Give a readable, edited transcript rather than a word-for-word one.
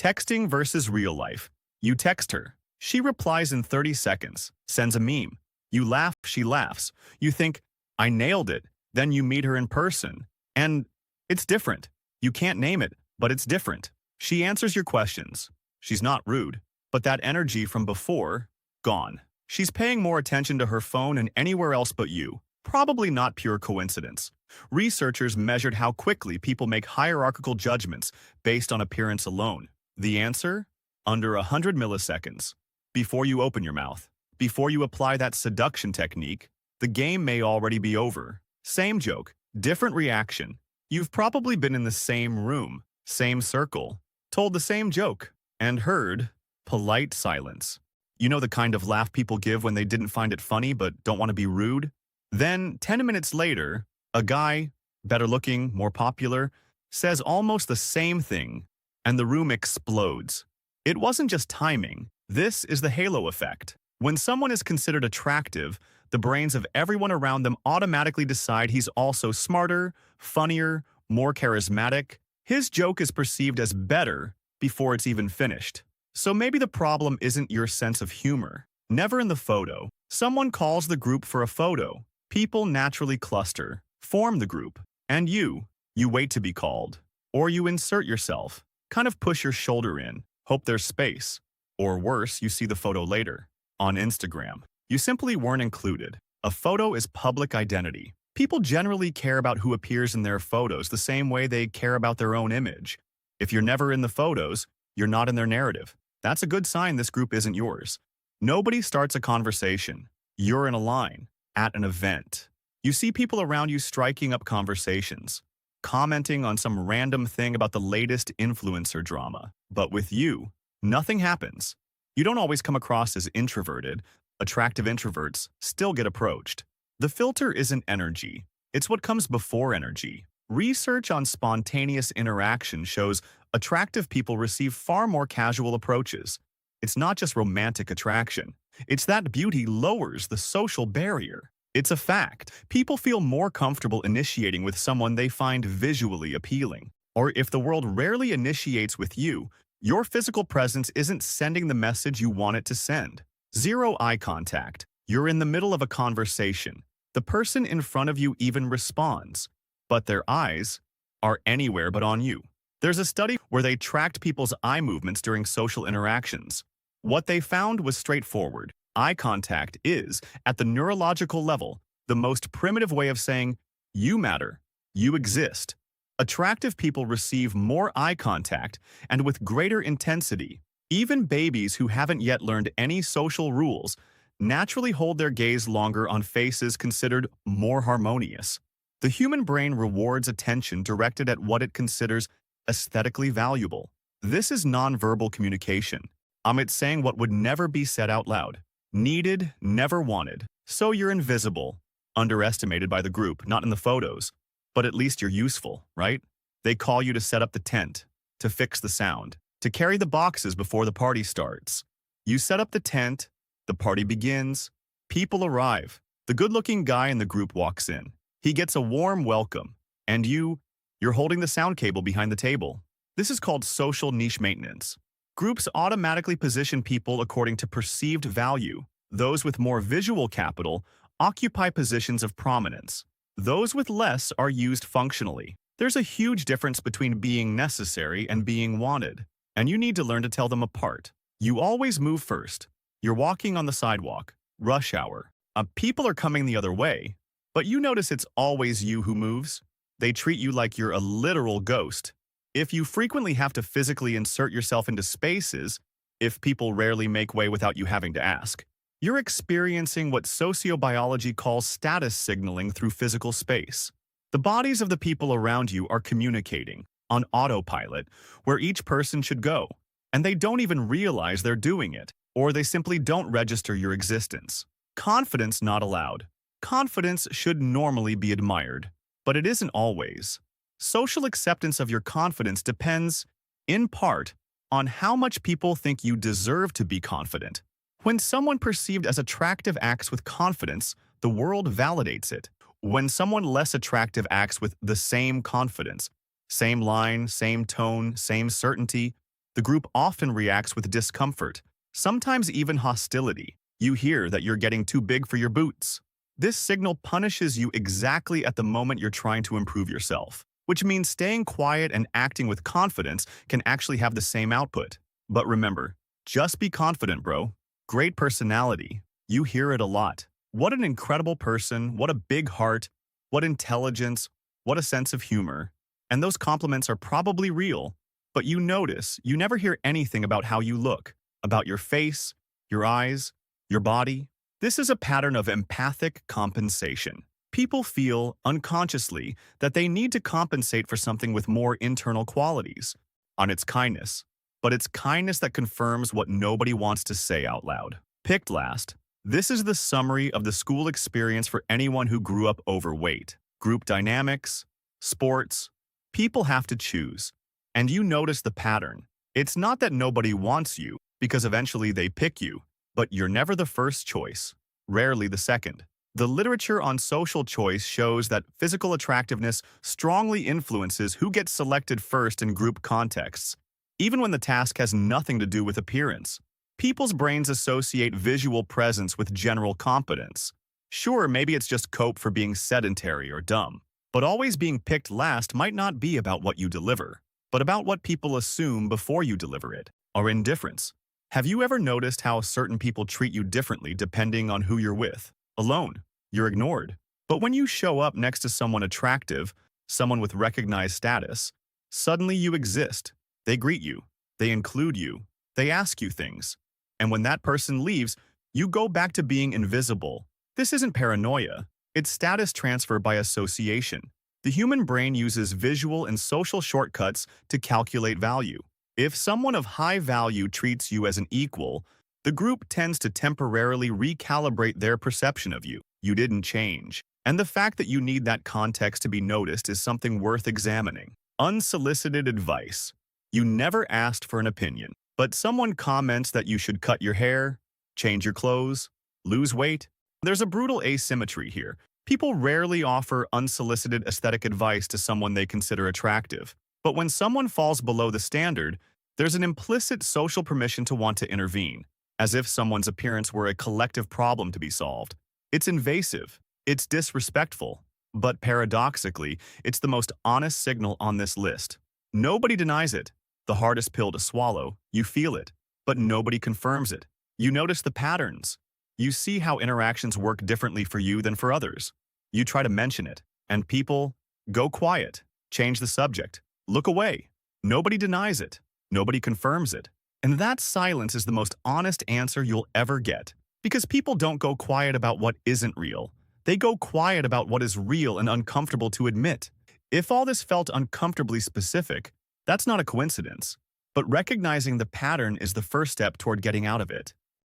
Texting versus real life. You text her. She replies in 30 seconds, sends a meme. You laugh, she laughs. You think, I nailed it. Then you meet her in person. And it's different. You can't name it, but it's different. She answers your questions. She's not rude, but that energy from before, gone. She's paying more attention to her phone and anywhere else but you. Probably not pure coincidence. Researchers measured how quickly people make hierarchical judgments based on appearance alone. The answer? Under 100 milliseconds. Before you open your mouth, before you apply that seduction technique, the game may already be over. Same joke, different reaction. You've probably been in the same room, same circle, told the same joke, and heard polite silence. You know the kind of laugh people give when they didn't find it funny but don't want to be rude? Then, 10 minutes later, a guy, better looking, more popular, says almost the same thing, and the room explodes. It wasn't just timing. This is the halo effect. When someone is considered attractive, the brains of everyone around them automatically decide he's also smarter, funnier, more charismatic. His joke is perceived as better before it's even finished. So maybe the problem isn't your sense of humor. Never in the photo. Someone calls the group for a photo. People naturally cluster, form the group, and you wait to be called. Or you insert yourself, kind of push your shoulder in, hope there's space. Or worse, you see the photo later, on Instagram. You simply weren't included. A photo is public identity. People generally care about who appears in their photos the same way they care about their own image. If you're never in the photos, you're not in their narrative. That's a good sign this group isn't yours. Nobody starts a conversation. You're in a line, at an event. You see people around you striking up conversations, commenting on some random thing about the latest influencer drama. But with you, nothing happens. You don't always come across as introverted. Attractive introverts still get approached. The filter isn't energy. It's what comes before energy. Research on spontaneous interaction shows attractive people receive far more casual approaches. It's not just romantic attraction. It's that beauty lowers the social barrier. It's a fact. People feel more comfortable initiating with someone they find visually appealing. Or if the world rarely initiates with you, your physical presence isn't sending the message you want it to send. Zero eye contact. You're in the middle of a conversation. The person in front of you even responds, but their eyes are anywhere but on you. There's a study where they tracked people's eye movements during social interactions. What they found was straightforward. Eye contact is, at the neurological level, the most primitive way of saying, you matter, you exist. Attractive people receive more eye contact and with greater intensity. Even babies who haven't yet learned any social rules naturally hold their gaze longer on faces considered more harmonious. The human brain rewards attention directed at what it considers aesthetically valuable. This is nonverbal communication. It's saying what would never be said out loud. Needed, never wanted. So you're invisible, underestimated by the group, not in the photos. But at least you're useful, right? They call you to set up the tent, to fix the sound, to carry the boxes before the party starts. You set up the tent, the party begins, people arrive. The good-looking guy in the group walks in. He gets a warm welcome, and you're holding the sound cable behind the table. This is called social niche maintenance. Groups automatically position people according to perceived value. Those with more visual capital occupy positions of prominence. Those with less are used functionally. There's a huge difference between being necessary and being wanted, and you need to learn to tell them apart. You always move first. You're walking on the sidewalk, rush hour. People are coming the other way, but you notice it's always you who moves. They treat you like you're a literal ghost. If you frequently have to physically insert yourself into spaces, if people rarely make way without you having to ask, you're experiencing what sociobiology calls status signaling through physical space. The bodies of the people around you are communicating on autopilot where each person should go, and they don't even realize they're doing it, or they simply don't register your existence. Confidence not allowed. Confidence should normally be admired, but it isn't always. Social acceptance of your confidence depends, in part, on how much people think you deserve to be confident. When someone perceived as attractive acts with confidence, the world validates it. When someone less attractive acts with the same confidence, same line, same tone, same certainty, The group often reacts with discomfort, sometimes even hostility. You hear that you're getting too big for your boots. This signal punishes you exactly at the moment you're trying to improve yourself, which means staying quiet and acting with confidence can actually have the same output. But remember, just be confident, bro. Great personality. You hear it a lot. What an incredible person, what a big heart, what intelligence, what a sense of humor. And those compliments are probably real, but you notice you never hear anything about how you look, about your face, your eyes, your body. This is a pattern of empathic compensation. People feel, unconsciously, that they need to compensate for something with more internal qualities. On its kindness. But it's kindness that confirms what nobody wants to say out loud. Picked last. This is the summary of the school experience for anyone who grew up overweight. Group dynamics, sports, people have to choose. And you notice the pattern. It's not that nobody wants you, because eventually they pick you, but you're never the first choice, rarely the second. The literature on social choice shows that physical attractiveness strongly influences who gets selected first in group contexts, even when the task has nothing to do with appearance. People's brains associate visual presence with general competence. Sure, maybe it's just cope for being sedentary or dumb, but always being picked last might not be about what you deliver, but about what people assume before you deliver it, or indifference. Have you ever noticed how certain people treat you differently depending on who you're with? Alone, you're ignored. But when you show up next to someone attractive, someone with recognized status, suddenly you exist. They greet you, they include you, they ask you things. And when that person leaves, you go back to being invisible. This isn't paranoia, it's status transfer by association. The human brain uses visual and social shortcuts to calculate value. If someone of high value treats you as an equal, the group tends to temporarily recalibrate their perception of you. You didn't change. And the fact that you need that context to be noticed is something worth examining. Unsolicited advice. You never asked for an opinion, but someone comments that you should cut your hair, change your clothes, lose weight. There's a brutal asymmetry here. People rarely offer unsolicited aesthetic advice to someone they consider attractive. But when someone falls below the standard, there's an implicit social permission to want to intervene, as if someone's appearance were a collective problem to be solved. It's invasive, it's disrespectful, but paradoxically, it's the most honest signal on this list. Nobody denies it. The hardest pill to swallow, you feel it, but nobody confirms it. You notice the patterns. You see how interactions work differently for you than for others. You try to mention it, and people go quiet, change the subject, look away. Nobody denies it. Nobody confirms it. And that silence is the most honest answer you'll ever get. Because people don't go quiet about what isn't real. They go quiet about what is real and uncomfortable to admit. If all this felt uncomfortably specific, that's not a coincidence. But recognizing the pattern is the first step toward getting out of it.